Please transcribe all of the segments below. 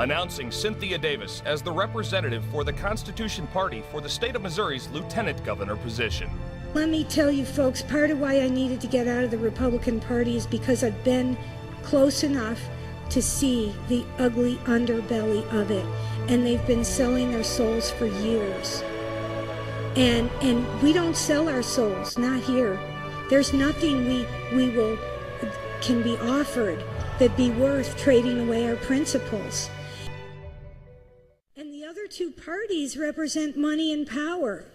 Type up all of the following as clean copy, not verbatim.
announcing Cynthia Davis as the representative for the Constitution Party for the state of Missouri's lieutenant governor position. Let me tell you folks, part of why I needed to get out of the Republican Party is because I've been close enough to see the ugly underbelly of it. And they've been selling their souls for years. And we don't sell our souls, not here. There's nothing we can be offered that'd be worth trading away our principles. And the other two parties represent money and power.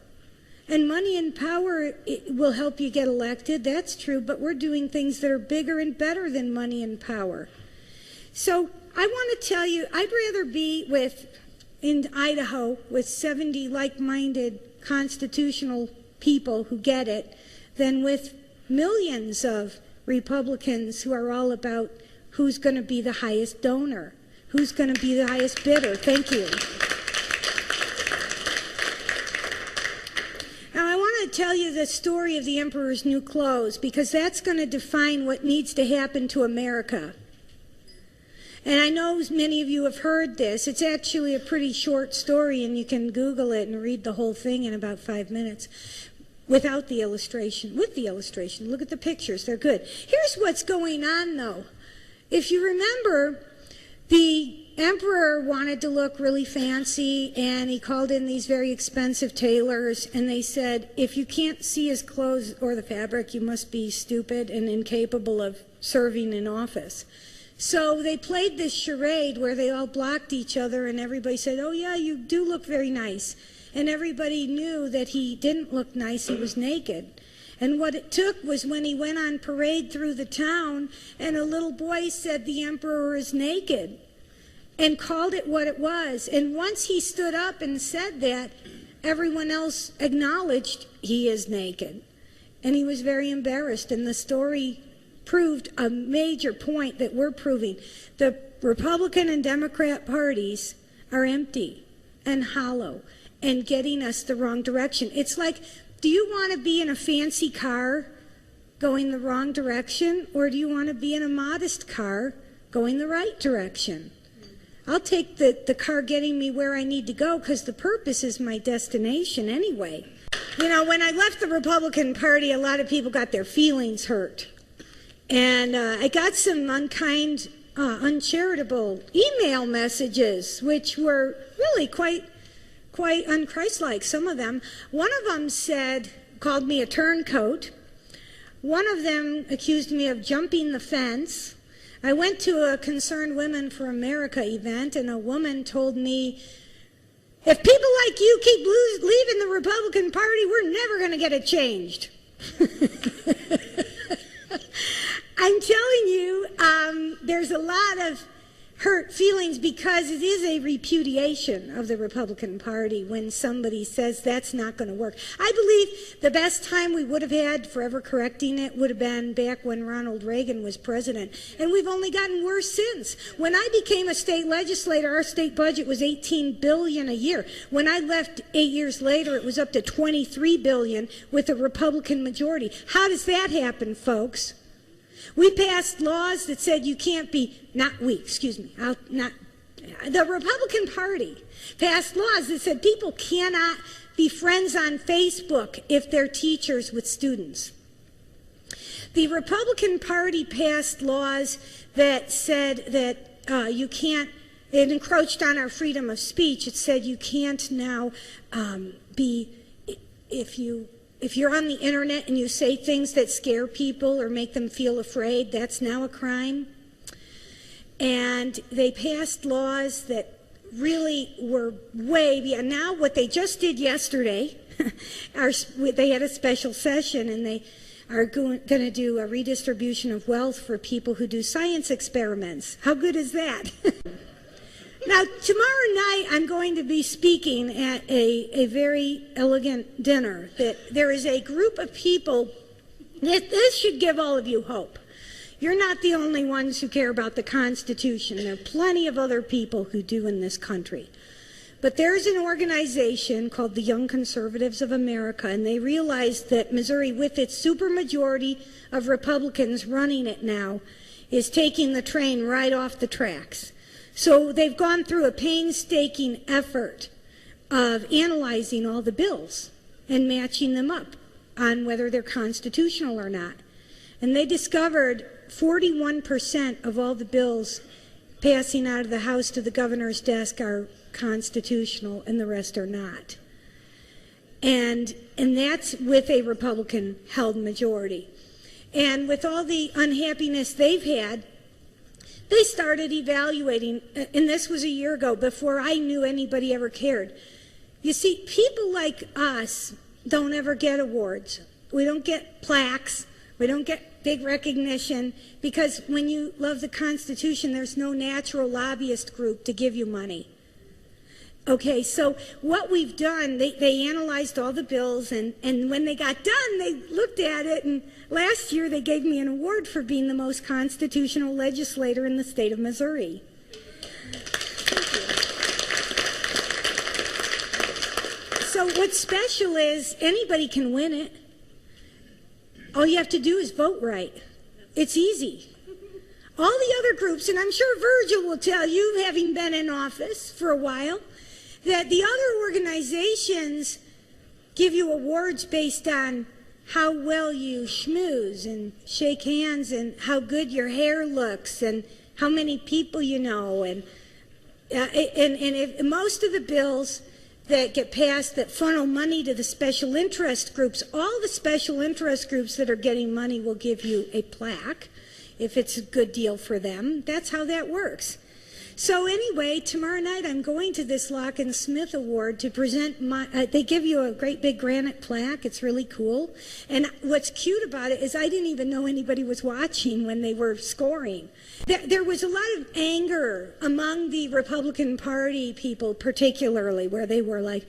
And money and power will help you get elected, that's true, but we're doing things that are bigger and better than money and power. So I want to tell you, I'd rather be in Idaho with 70 like-minded constitutional people who get it than with millions of Republicans who are all about who's going to be the highest donor, who's going to be the highest bidder. Thank you. Now, I want to tell you the story of the Emperor's New Clothes, because that's going to define what needs to happen to America. And I know many of you have heard this. It's actually a pretty short story, and you can Google it and read the whole thing in about 5 minutes without the illustration. With the illustration, look at the pictures. They're good. Here's what's going on, though. If you remember, the emperor wanted to look really fancy, and he called in these very expensive tailors, and they said, if you can't see his clothes or the fabric, you must be stupid and incapable of serving in office. So they played this charade where they all blocked each other, and everybody said, oh yeah, you do look very nice. And everybody knew that he didn't look nice, he was naked. And what it took was when he went on parade through the town, and a little boy said the emperor is naked, and called it what it was. And once he stood up and said that, everyone else acknowledged he is naked. And he was very embarrassed, and the story proved a major point that we're proving. The Republican and Democrat parties are empty and hollow and getting us the wrong direction. It's like, do you want to be in a fancy car going the wrong direction, or do you want to be in a modest car going the right direction? I'll take the car getting me where I need to go, because the purpose is my destination anyway. You know, when I left the Republican Party, a lot of people got their feelings hurt. And I got some unkind, uncharitable email messages, which were really quite unchristlike, some of them. One of them called me a turncoat. One of them accused me of jumping the fence. I went to a Concerned Women for America event, and a woman told me, if people like you keep leaving the Republican Party, we're never going to get it changed. I'm telling you, there's a lot of hurt feelings, because it is a repudiation of the Republican Party when somebody says that's not going to work. I believe the best time we would have had for ever correcting it would have been back when Ronald Reagan was president. And we've only gotten worse since. When I became a state legislator, our state budget was $18 billion a year. When I left 8 years later, it was up to $23 billion with a Republican majority. How does that happen, folks? We passed laws that said you can't be, the Republican Party passed laws that said people cannot be friends on Facebook if they're teachers with students. The Republican Party passed laws that said that you can't, it encroached on our freedom of speech. It said you can't now if you're on the internet and you say things that scare people or make them feel afraid, that's now a crime. And they passed laws that really were way beyond. Now what they just did yesterday, they had a special session, and they are going to do a redistribution of wealth for people who do science experiments. How good is that? Now, tomorrow night, I'm going to be speaking at a very elegant dinner. That there is a group of people, this should give all of you hope. You're not the only ones who care about the Constitution. There are plenty of other people who do in this country. But there's an organization called the Young Conservatives of America, and they realized that Missouri, with its supermajority of Republicans running it now, is taking the train right off the tracks. So they've gone through a painstaking effort of analyzing all the bills and matching them up on whether they're constitutional or not. And they discovered 41% of all the bills passing out of the House to the governor's desk are constitutional and the rest are not. And that's with a Republican-held majority. And with all the unhappiness they've had, they started evaluating, and this was a year ago, before I knew anybody ever cared. You see, people like us don't ever get awards. We don't get plaques. We don't get big recognition, because when you love the Constitution, there's no natural lobbyist group to give you money. Okay, so what we've done, they analyzed all the bills, and when they got done, they looked at it, and last year they gave me an award for being the most constitutional legislator in the state of Missouri. So what's special is anybody can win it. All you have to do is vote right. It's easy. All the other groups, and I'm sure Virgil will tell you, having been in office for a while, that the other organizations give you awards based on how well you schmooze and shake hands and how good your hair looks and how many people you know. And if most of the bills that get passed that funnel money to the special interest groups, all the special interest groups that are getting money will give you a plaque if it's a good deal for them. That's how that works. So anyway, tomorrow night I'm going to this Locke and Smith Award to present my, they give you a great big granite plaque. It's really cool. And what's cute about it is I didn't even know anybody was watching when they were scoring. There was a lot of anger among the Republican Party people, particularly, where they were like,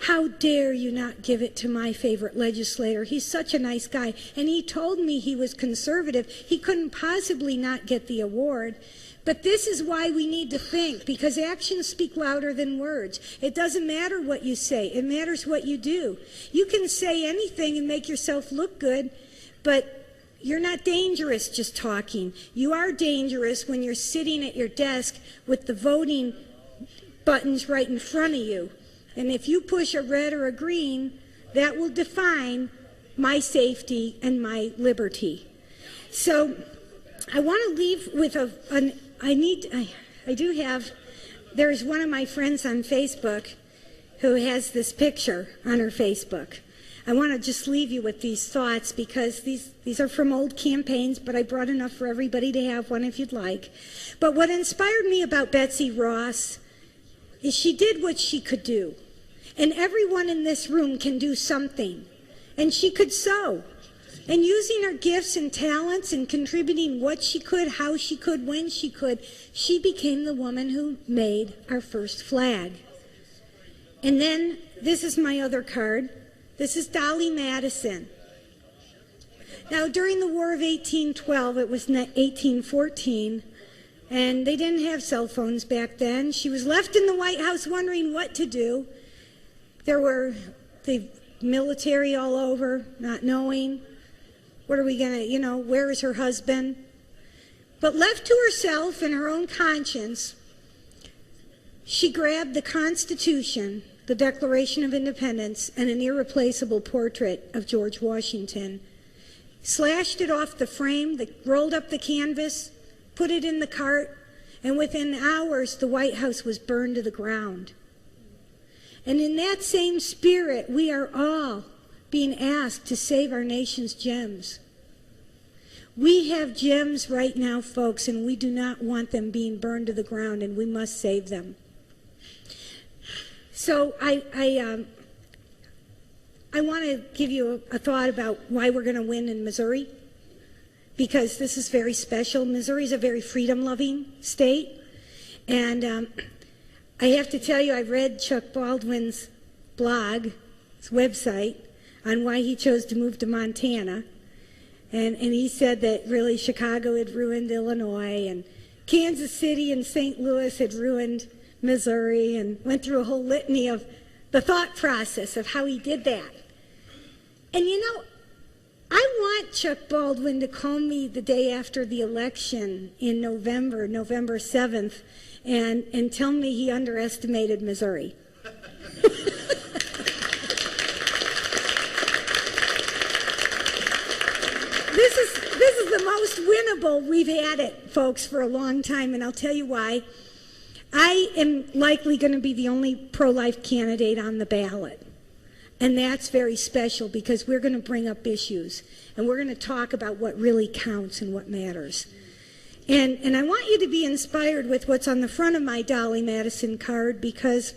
how dare you not give it to my favorite legislator? He's such a nice guy. And he told me he was conservative. He couldn't possibly not get the award. But this is why we need to think, because actions speak louder than words. It doesn't matter what you say. It matters what you do. You can say anything and make yourself look good, but you're not dangerous just talking. You are dangerous when you're sitting at your desk with the voting buttons right in front of you. And if you push a red or a green, that will define my safety and my liberty. So I want to leave with there's one of my friends on Facebook who has this picture on her Facebook. I want to just leave you with these thoughts, because these are from old campaigns, but I brought enough for everybody to have one if you'd like. But what inspired me about Betsy Ross is she did what she could do. And everyone in this room can do something. And she could sew. And using her gifts and talents and contributing what she could, how she could, when she could, she became the woman who made our first flag. And then, this is my other card. This is Dolly Madison. Now, during the War of 1812, it was 1814, and they didn't have cell phones back then. She was left in the White House wondering what to do. There were the military all over, not knowing. What are we going to, where is her husband? But left to herself and her own conscience, she grabbed the Constitution, the Declaration of Independence, and an irreplaceable portrait of George Washington, slashed it off the frame, rolled up the canvas, put it in the cart, and within hours the White House was burned to the ground. And in that same spirit, we are all being asked to save our nation's gems. We have gems right now, folks, and we do not want them being burned to the ground, and we must save them. So I want to give you a thought about why we're going to win in Missouri, because this is very special. Missouri is a very freedom-loving state, and I have to tell you, I read Chuck Baldwin's blog, his website, on why he chose to move to Montana. And he said that really Chicago had ruined Illinois, and Kansas City and St. Louis had ruined Missouri, and went through a whole litany of the thought process of how he did that. And I want Chuck Baldwin to call me the day after the election in November 7th, and tell me he underestimated Missouri. This is the most winnable we've had it, folks, for a long time, and I'll tell you why. I am likely going to be the only pro-life candidate on the ballot. And that's very special because we're going to bring up issues and we're going to talk about what really counts and what matters. And I want you to be inspired with what's on the front of my Dolly Madison card because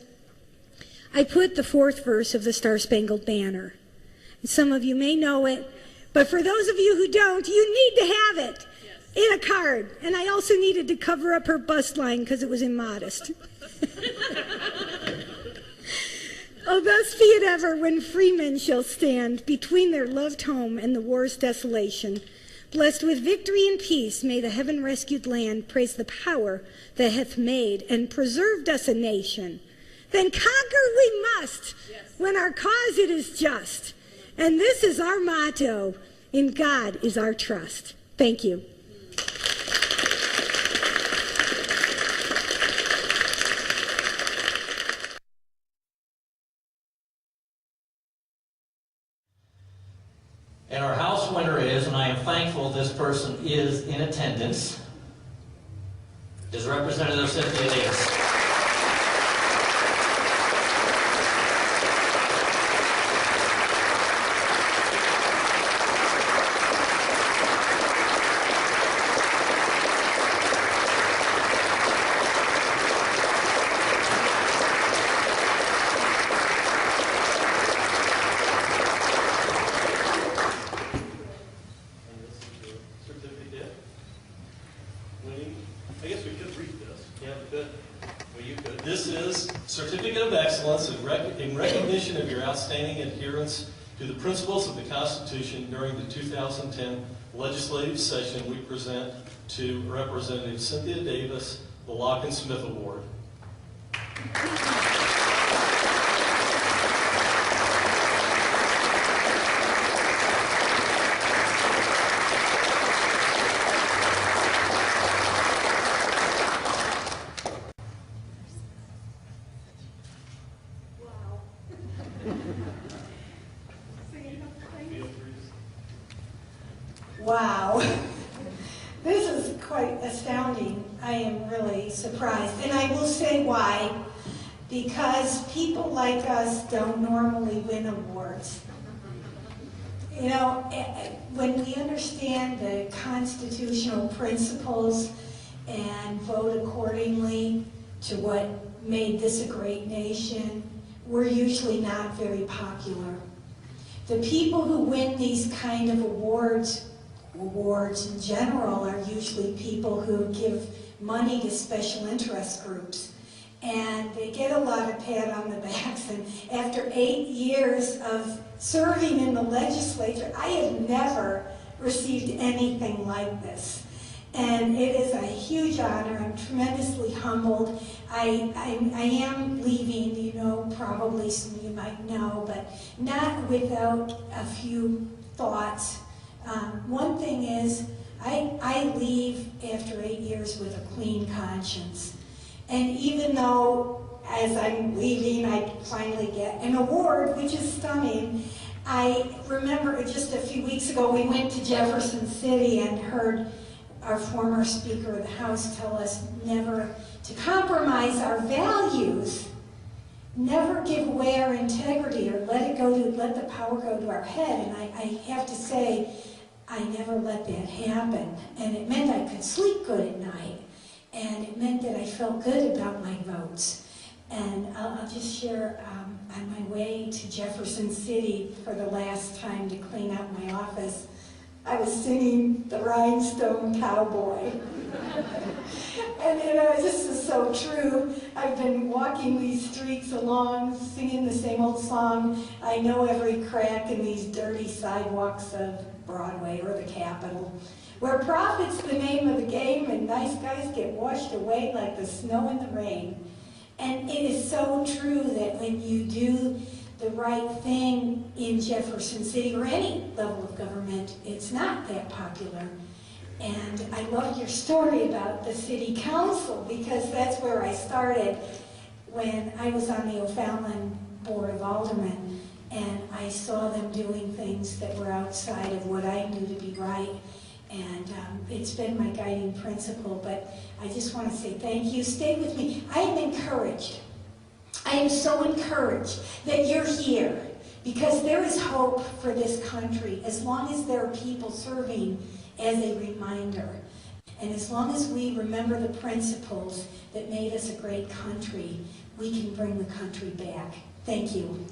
I put the fourth verse of the Star-Spangled Banner. And some of you may know it, but for those of you who don't, you need to have it in a card. And I also needed to cover up her bust line because it was immodest. Oh, thus be it ever when freemen shall stand between their loved home and the war's desolation. Blessed with victory and peace, may the heaven-rescued land praise the power that hath made and preserved us a nation. Then conquer we must, when our cause it is just. And this is our motto, in God is our trust. Thank you. And our House winner is, and I am thankful this person is in attendance, is Representative Cynthia Davis. In recognition of your outstanding adherence to the principles of the Constitution during the 2010 legislative session, we present to Representative Cynthia Davis the Locke and Smith Award. Wow, this is quite astounding. I am really surprised. And I will say why. Because people like us don't normally win awards. You know, when we understand the constitutional principles and vote accordingly to what made this a great nation, we're usually not very popular. The people who win these kind of awards in general are usually people who give money to special interest groups. And they get a lot of pat on the backs. And after 8 years of serving in the legislature, I have never received anything like this. And it is a huge honor. I'm tremendously humbled. I am leaving, you know, probably some of you might know, but not without a few thoughts. One thing is, I leave after 8 years with a clean conscience. And even though, as I'm leaving, I finally get an award, which is stunning, I remember just a few weeks ago, we went to Jefferson City and heard our former Speaker of the House tell us never to compromise our values, never give away our integrity or let the power go to our head. And I have to say, I never let that happen. And it meant I could sleep good at night. And it meant that I felt good about my votes. And I'll just share, on my way to Jefferson City for the last time to clean out my office, I was singing the Rhinestone Cowboy. And you know, this is so true. I've been walking these streets along, singing the same old song. I know every crack in these dirty sidewalks of Broadway or the Capitol, where profit's the name of the game and nice guys get washed away like the snow in the rain. And it is so true that when you do the right thing in Jefferson City or any level of government, it's not that popular. And I love your story about the city council, because that's where I started when I was on the O'Fallon Board of Aldermen, and I saw them doing things that were outside of what I knew to be right. And it's been my guiding principle, but I just want to say thank you. Stay with me. I am encouraged. I am so encouraged that you're here, because there is hope for this country as long as there are people serving as a reminder. And as long as we remember the principles that made us a great country, we can bring the country back. Thank you.